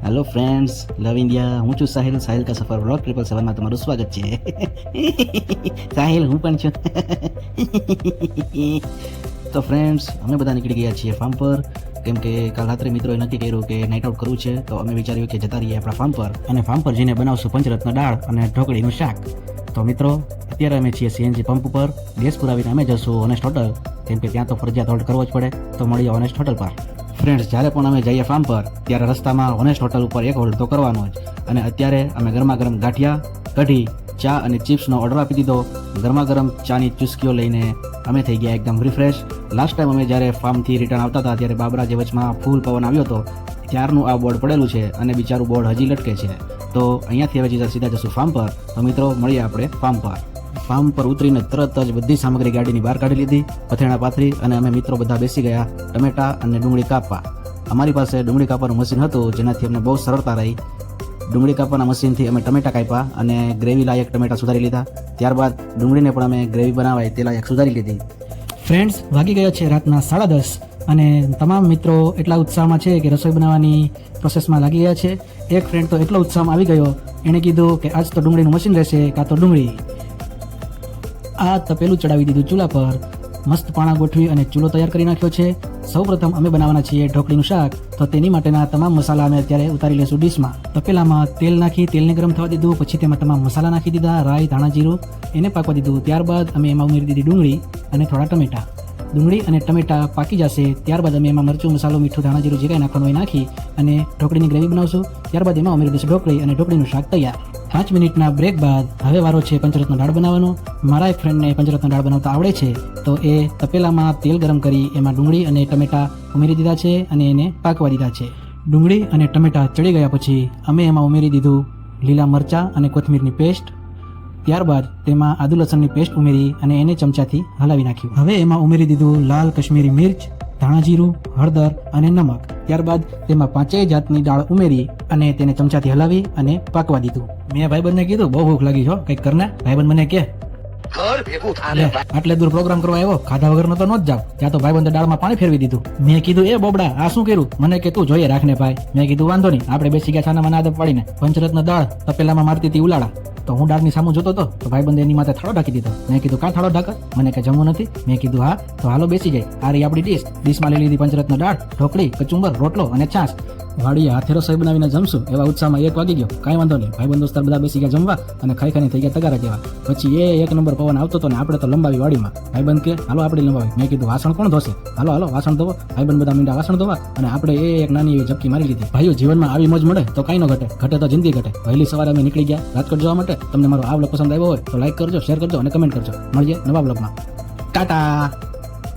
Hello friends, લવ India. હું છું સાહિલ કા સફર વ્લોગ 777 માં તમારું સ્વાગત છે. સાહિલ હું પણ છું. તો ફ્રેન્ડ્સ, અમે બધા નીકળી ગયા છીએ ફાર્મ પર, કેમ કે કાલ રાત્રે મિત્રોએ નક્કી કર્યું કે નાઇટ આઉટ કરવું છે. તો અમે વિચાર્યું કે જતા રહીએ આપણા ફાર્મ પર, અને ફાર્મ પર જઈને બનાવશું પંચરત્ન દાળ અને ઢોકળીનું શાક. તો મિત્રો, અત્યારે અમે છીએ સીએનજી પંપ ઉપર. ગેસ પુરાવીને અમે જશું ઓનેસ્ટ હોટલ, કેમ કે ત્યાં તો ફરજિયાત હોલ્ડ કરવો જ પડે. તો મળીએ ઓનેસ્ટ હોટલ પર. ફ્રેન્ડ્સ, જ્યારે પણ અમે જઈએ ફાર્મ પર ત્યારે રસ્તામાં ઓનેસ્ટ હોટલ ઉપર એક હોલ્ડ તો કરવાનો જ. અને અત્યારે અમે ગરમા ગરમ ગાંઠિયા, કઢી, ચા અને ચિપ્સનો ઓર્ડર આપી દીધો. ગરમા ગરમ ચાની ચુસ્કીઓ લઈને અમે થઈ ગયા એકદમ રિફ્રેશ. લાસ્ટ ટાઈમ અમે જ્યારે ફાર્મથી રિટર્ન આવતા હતા ત્યારે બાબરા જે વચમાં ફૂલ પવન આવ્યો હતો, ત્યારનું આ બોર્ડ પડેલું છે અને બિચારું બોર્ડ હજી લટકે છે. તો અહીંયાથી હવે સીધા જશું ફાર્મ પર. તો મિત્રો, મળીએ આપણે ફાર્મ પર. ફાર્મ પર ઉતરીને તરત જ બધી સામગ્રી ગાડીની બહાર કાઢી લીધી, પથેણા પાથરી, અને અમે મિત્રો બધા બેસી ગયા ટમેટા અને ડુંગળી કાપવા. અમારી પાસે ડુંગળી કાપવાનું મશીન હતું, જેનાથી અમને બહુ સરળતા રહી. ડુંગળી કાપવાના મશીનથી અમે ટમેટા કાપ્યા અને ગ્રેવી લાયક ટમેટા સુધારી લીધા. ત્યારબાદ ડુંગળીને પણ અમે ગ્રેવી બનાવાય તે લાયક સુધારી લીધી. ફ્રેન્ડ્સ, વાગી ગયા છે રાતના 10:30 અને તમામ મિત્રો એટલા ઉત્સાહમાં છે કે રસોઈ બનાવવાની પ્રોસેસમાં લાગી ગયા છે. એક ફ્રેન્ડ તો એટલો ઉત્સાહમાં આવી ગયો, એણે કીધું કે આજ તો ડુંગળીનું મશીન રહેશે, કાં તો ડુંગળી. આ તપેલું ચડાવી દીધું ચૂલા પર, મસ્ત પાણા ગોઠવી અને ચૂલો તૈયાર કરી નાખ્યો છે. સૌપ્રથમ અમે બનાવવાના છીએ ઢોકળીનું શાક, તો તેની માટેના તમામ મસાલા અમે અત્યારે ઉતારી લઈશું ડીશમાં. તપેલામાં તેલ નાખી તેલને ગરમ થવા દીધું, પછી તેમાં તમામ મસાલા નાખી દીધા, રાઈ, ધાણા, જીરું, એને પાકવા દીધું. ત્યારબાદ અમે એમાં ઉમેરી દીધી ડુંગળી અને થોડા ટમેટા. ડુંગળી અને ટમેટા પાકી જશે ત્યારબાદ અમે એમાં મરચું, મસાલો, મીઠું, ધાણા, જીરું જે કાંઈ નાખવાનું હોય નાખી અને ઢોકળીની ગ્રેવી બનાવશું. ત્યારબાદ એમાં ઉમેરી દઈશું ઢોકળી અને ઢોકળીનું શાક તૈયાર. 5 મિનિટના બ્રેક બાદ હવે વારો છે પંચરત્ન દાળ બનાવવાનો. મારા એક ફ્રેન્ડને પંચરત્ન દાળ બનાવતા આવડે છે, તો એ તપેલામાં તેલ ગરમ કરી એમાં ડુંગળી અને ટમેટા ઉમેરી દીધા છે અને એને પાકવા દીધા છે. ડુંગળી અને ટમેટા ચડી ગયા પછી અમે એમાં ઉમેરી દીધું લીલા મરચાં અને કોથમીરની પેસ્ટ. ત્યારબાદ તેમાં આદુ લસણની પેસ્ટ ઉમેરી અને એને ચમચાથી હલાવી નાખ્યું. હવે એમાં ઉમેરી દીધું લાલ કશ્મીરી મિર્ચ, ધાણા, જીરું, હળદર અને નમક. ત્યારબાદ તેમાં 5 જાતની દાળ ઉમેરી અને તેને ચમચાથી હલાવી અને પાકવા દીધું. મેં ભાઈબંધને કીધું, બહુ ભૂખ લાગી છે, કંઈક કરને. ભાઈબંધ મને કે આટલે દૂર પ્રોગ્રામ કરવા આવ્યો, ખાધા વગર તો ન જ જાવ. ત્યાં તો ભાઈબંધે દાળમાં પાણી ફેરવી દીધું. મેં કીધું, એ બોબડા, આ શું કર્યું? મને કે તું જોઈએ રાખને ભાઈ. મેં કીધું વાંધો નહીં, આપણે બેસી ગયા છાનામાં આદત પાડીને. પંચરત્ન દાળ તપેલામાં મારતી હતી ઉલાળા, તો હું દાળની સામું જોતો હતો, તો ભાઈબંધે એની માથે થાળો ઢાંકી દીધો. મેં કીધું, કાં થાળો ઢાંક? મને કે જમવું નથી. મેં કીધું હા, તો હાલો બેસી જાય. આ રહી આપણી ડીશમાં લઈ લીધી પંચરત્ન દાળ, ઢોકળી, કચુંબર, રોટલો અને છાશ. વાડીએ હાથે રસોઈ બનાવીને જમશું એવા ઉત્સાહમાં 1 વાગી ગયો. કાંઈ વાંધો નહીં, ભાઈબંધ દોસ્તાર બધા બેસી ગયા જમવા અને ખાઈ ખાઈને થઈ ગયા તગારા જેવા. પછી એક નંબર પવન આવતો હતો ને આપણે તો લંબાવી વાડીમાં. ભાઈબંધ કે હાલો આપણે લંબાવી. મેં કીધું વાસણ કોણ ધોશે? હાલો હાલો વાસણ ધોવો. ભાઈબંધ બધા મીંડા વાસણ ધોવા અને આપણે એક નાની એવી ઝપકી મારી લીધી. ભાઈઓ, જીવનમાં આવી મોજ મળે તો કાંઈ ન ઘટે, ઘટે તો જિંદગી ઘટે. વહેલી સવારે અમે નીકળી ગયા રાજકોટ જવા માટે. તમને મારો આ વ્લોગ પસંદ આવ્યો હોય તો લાઈક કરજો, શેર કરજો અને કમેન્ટ કરજો. મળીએ નવા વ્લોગમાં. ટાટા.